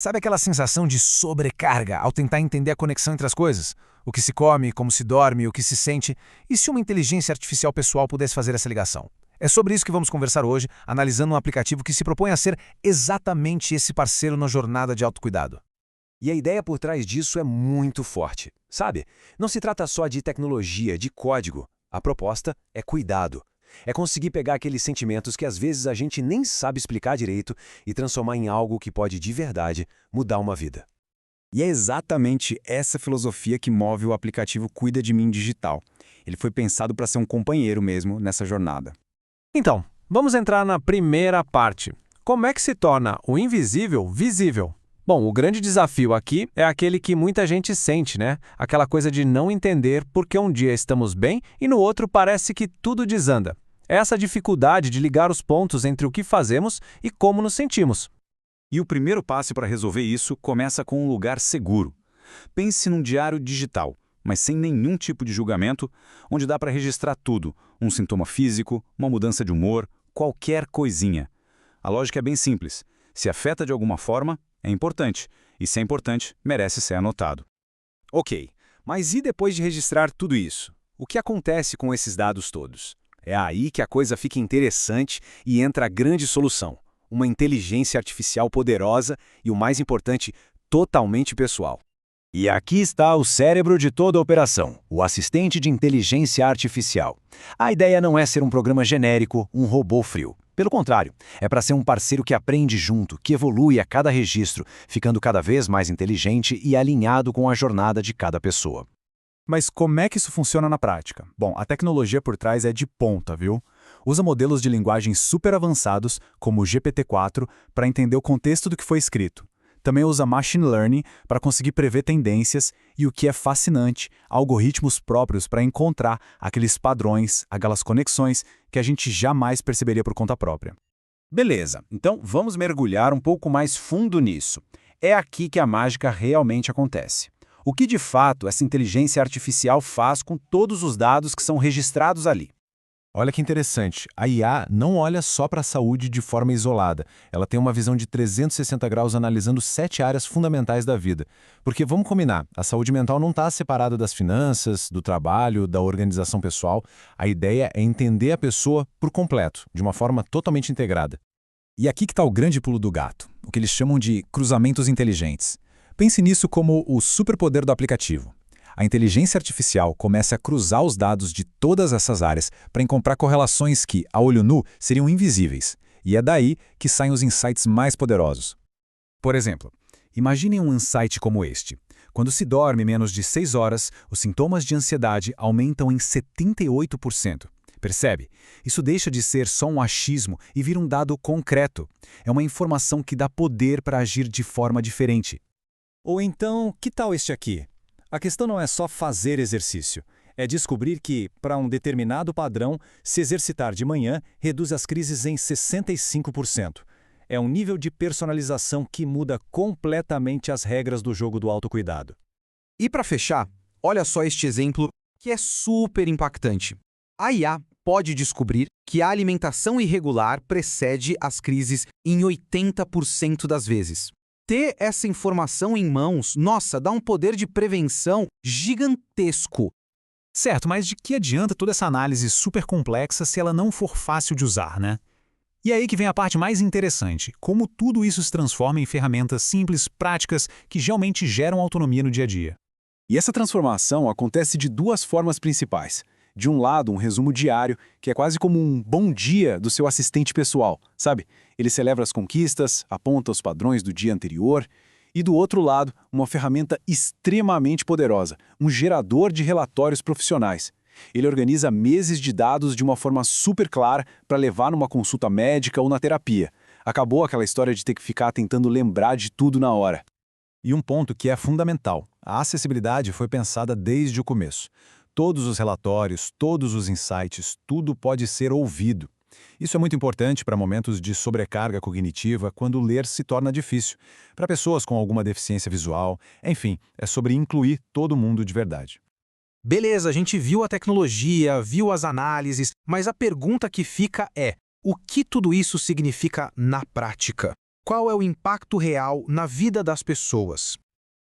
Sabe aquela sensação de sobrecarga ao tentar entender a conexão entre as coisas? O que se come, como se dorme, o que se sente, e se uma inteligência artificial pessoal pudesse fazer essa ligação? É sobre isso que vamos conversar hoje, analisando um aplicativo que se propõe a ser exatamente esse parceiro na jornada de autocuidado. E a ideia por trás disso é muito forte, sabe? Não se trata só de tecnologia, de código. A proposta é cuidado. É conseguir pegar aqueles sentimentos que às vezes a gente nem sabe explicar direito e transformar em algo que pode de verdade mudar uma vida. E é exatamente essa filosofia que move o aplicativo Cuida de Mim Digital. Ele foi pensado para ser um companheiro mesmo nessa jornada. Então, vamos entrar na primeira parte. Como é que se torna o invisível visível? Bom, o grande desafio aqui é aquele que muita gente sente, né? Aquela coisa de não entender porque um dia estamos bem e no outro parece que tudo desanda. É essa dificuldade de ligar os pontos entre o que fazemos e como nos sentimos. E o primeiro passo para resolver isso começa com um lugar seguro. Pense num diário digital, mas sem nenhum tipo de julgamento, onde dá para registrar tudo, um sintoma físico, uma mudança de humor, qualquer coisinha. A lógica é bem simples. Se afeta de alguma forma, é importante, e se é importante, merece ser anotado. Ok, mas e depois de registrar tudo isso? O que acontece com esses dados todos? É aí que a coisa fica interessante e entra a grande solução. Uma inteligência artificial poderosa e, o mais importante, totalmente pessoal. E aqui está o cérebro de toda a operação, o assistente de inteligência artificial. A ideia não é ser um programa genérico, um robô frio. Pelo contrário, é para ser um parceiro que aprende junto, que evolui a cada registro, ficando cada vez mais inteligente e alinhado com a jornada de cada pessoa. Mas como é que isso funciona na prática? Bom, a tecnologia por trás é de ponta, viu? Usa modelos de linguagem super avançados, como o GPT-4, para entender o contexto do que foi escrito. Também usa machine learning para conseguir prever tendências e, o que é fascinante, algoritmos próprios para encontrar aqueles padrões, aquelas conexões que a gente jamais perceberia por conta própria. Beleza, então vamos mergulhar um pouco mais fundo nisso. É aqui que a mágica realmente acontece. O que de fato essa inteligência artificial faz com todos os dados que são registrados ali? Olha que interessante, a IA não olha só para a saúde de forma isolada, ela tem uma visão de 360 graus analisando 7 áreas fundamentais da vida. Porque, vamos combinar, a saúde mental não está separada das finanças, do trabalho, da organização pessoal. A ideia é entender a pessoa por completo, de uma forma totalmente integrada. E aqui que está o grande pulo do gato, o que eles chamam de cruzamentos inteligentes. Pense nisso como o superpoder do aplicativo. A inteligência artificial começa a cruzar os dados de todas essas áreas para encontrar correlações que, a olho nu, seriam invisíveis. E é daí que saem os insights mais poderosos. Por exemplo, imaginem um insight como este. Quando se dorme menos de 6 horas, os sintomas de ansiedade aumentam em 78%. Percebe? Isso deixa de ser só um achismo e vira um dado concreto. É uma informação que dá poder para agir de forma diferente. Ou então, que tal este aqui? A questão não é só fazer exercício. É descobrir que, para um determinado padrão, se exercitar de manhã reduz as crises em 65%. É um nível de personalização que muda completamente as regras do jogo do autocuidado. E para fechar, olha só este exemplo que é super impactante. A IA pode descobrir que a alimentação irregular precede as crises em 80% das vezes. Ter essa informação em mãos, nossa, dá um poder de prevenção gigantesco. Certo, mas de que adianta toda essa análise super complexa se ela não for fácil de usar, né? E é aí que vem a parte mais interessante, como tudo isso se transforma em ferramentas simples, práticas, que realmente geram autonomia no dia a dia. E essa transformação acontece de duas formas principais. De um lado, um resumo diário, que é quase como um bom dia do seu assistente pessoal, sabe? Ele celebra as conquistas, aponta os padrões do dia anterior. E do outro lado, uma ferramenta extremamente poderosa, um gerador de relatórios profissionais. Ele organiza meses de dados de uma forma super clara para levar numa consulta médica ou na terapia. Acabou aquela história de ter que ficar tentando lembrar de tudo na hora. E um ponto que é fundamental, a acessibilidade foi pensada desde o começo. Todos os relatórios, todos os insights, tudo pode ser ouvido. Isso é muito importante para momentos de sobrecarga cognitiva, quando ler se torna difícil. Para pessoas com alguma deficiência visual, enfim, é sobre incluir todo mundo de verdade. Beleza, a gente viu a tecnologia, viu as análises, mas a pergunta que fica é: o que tudo isso significa na prática? qual é o impacto real na vida das pessoas.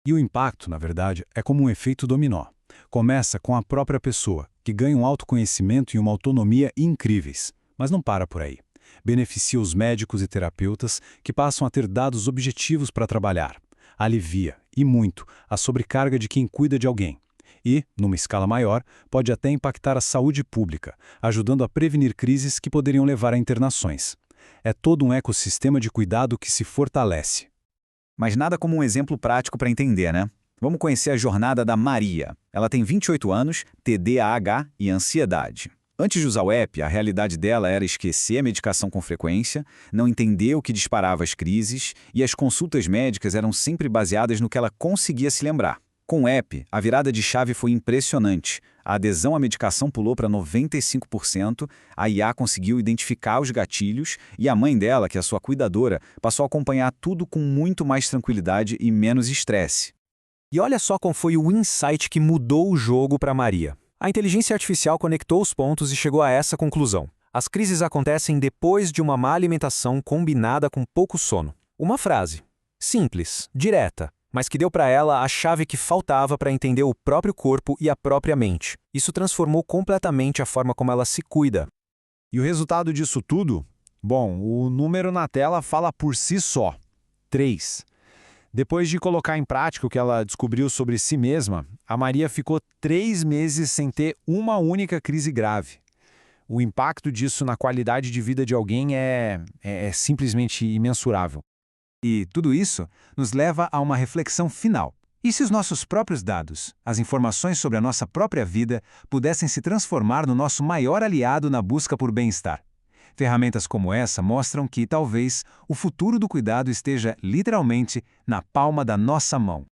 E o impacto, na verdade, é como um efeito dominó. Começa com a própria pessoa, que ganha um autoconhecimento e uma autonomia incríveis. Mas não para por aí. Beneficia os médicos e terapeutas, que passam a ter dados objetivos para trabalhar. Alivia, e muito, a sobrecarga de quem cuida de alguém. E, numa escala maior, pode até impactar a saúde pública, ajudando a prevenir crises que poderiam levar a internações. É todo um ecossistema de cuidado que se fortalece. Mas nada como um exemplo prático para entender, né? Vamos conhecer a jornada da Maria. Ela tem 28 anos, TDAH e ansiedade. Antes de usar o app, a realidade dela era esquecer a medicação com frequência, não entender o que disparava as crises, e as consultas médicas eram sempre baseadas no que ela conseguia se lembrar. Com o app, a virada de chave foi impressionante. A adesão à medicação pulou para 95%, a IA conseguiu identificar os gatilhos e a mãe dela, que é a sua cuidadora, passou a acompanhar tudo com muito mais tranquilidade e menos estresse. E olha só qual foi o insight que mudou o jogo para Maria. A inteligência artificial conectou os pontos e chegou a essa conclusão. As crises acontecem depois de uma má alimentação combinada com pouco sono. Uma frase. Simples, direta, mas que deu para ela a chave que faltava para entender o próprio corpo e a própria mente. Isso transformou completamente a forma como ela se cuida. E o resultado disso tudo? Bom, o número na tela fala por si só. 3. Depois de colocar em prática o que ela descobriu sobre si mesma, a Maria ficou 3 meses sem ter uma única crise grave. O impacto disso na qualidade de vida de alguém é simplesmente imensurável. E tudo isso nos leva a uma reflexão final. E se os nossos próprios dados, as informações sobre a nossa própria vida, pudessem se transformar no nosso maior aliado na busca por bem-estar? Ferramentas como essa mostram que, talvez, o futuro do cuidado esteja literalmente na palma da nossa mão.